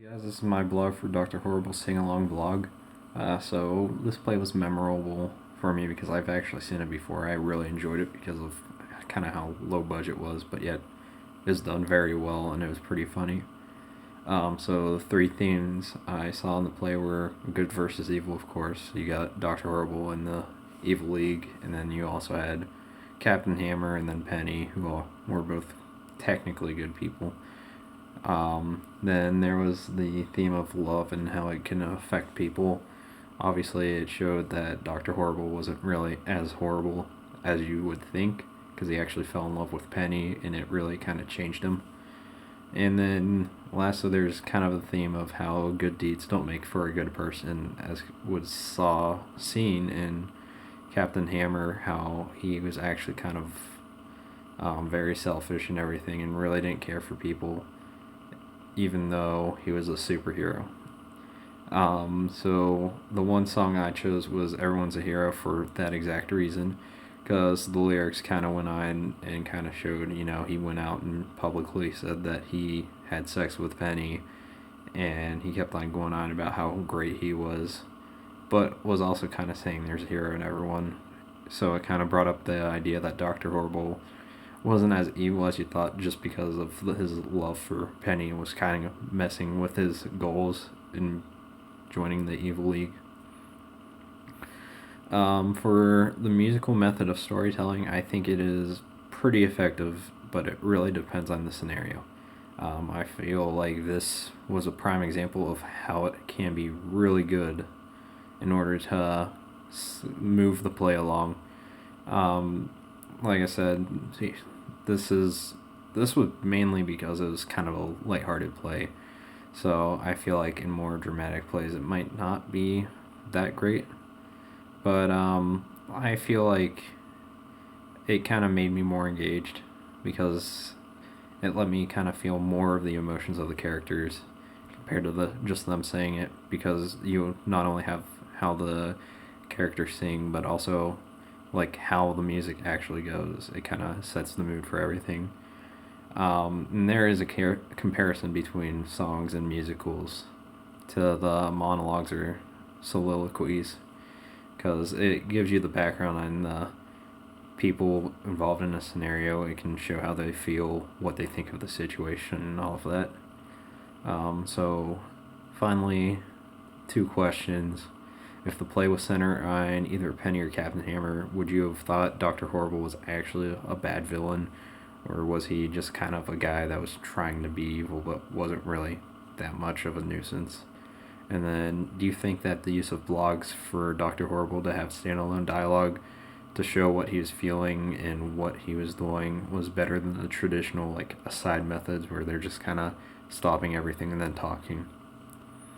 Guys, this is my blog for Dr. Horrible Sing Along blog. So this play was memorable for me because I've actually seen it before. I really enjoyed it because of kind of how low budget was, but yet it was done very well and it was pretty funny. So the three themes I saw in the play were good versus evil, of course. You got Dr. Horrible and the Evil League, and then you also had Captain Hammer and then Penny, who all were both technically good people. Then there was the theme of love and how it can affect people. Obviously, it showed that Dr. Horrible wasn't really as horrible as you would think, because he actually fell in love with Penny, and it really kind of changed him. And then lastly, there's kind of a theme of how good deeds don't make for a good person, as was seen in Captain Hammer, how he was actually kind of very selfish and everything, and really didn't care for people even though he was a superhero. So the one song I chose was Everyone's a Hero for that exact reason, because the lyrics kind of went on and kind of showed, he went out and publicly said that he had sex with Penny, and he kept on going on about how great he was, but was also kind of saying there's a hero in everyone. So it kind of brought up the idea that Dr. Horrible wasn't as evil as you thought, just because of his love for Penny and was kind of messing with his goals in joining the Evil League. For the musical method of storytelling, I think it is pretty effective, but it really depends on the scenario. I feel like this was a prime example of how it can be really good in order to move the play along. Like I said, this was mainly because it was kind of a lighthearted play. So I feel like in more dramatic plays it might not be that great. But I feel like it kind of made me more engaged because it let me kind of feel more of the emotions of the characters compared to just them saying it, because you not only have how the characters sing, but also like how the music actually goes. It kind of sets the mood for everything. And there is a comparison between songs and musicals to the monologues or soliloquies, because it gives you the background on the people involved in a scenario. It can show how they feel, what they think of the situation, and all of that. So finally, two questions. If the play was centered on either Penny or Captain Hammer, would you have thought Dr. Horrible was actually a bad villain, or was he just kind of a guy that was trying to be evil but wasn't really that much of a nuisance? And then, do you think that the use of blogs for Dr. Horrible to have standalone dialogue to show what he was feeling and what he was doing was better than the traditional, like, aside methods where they're just kind of stopping everything and then talking?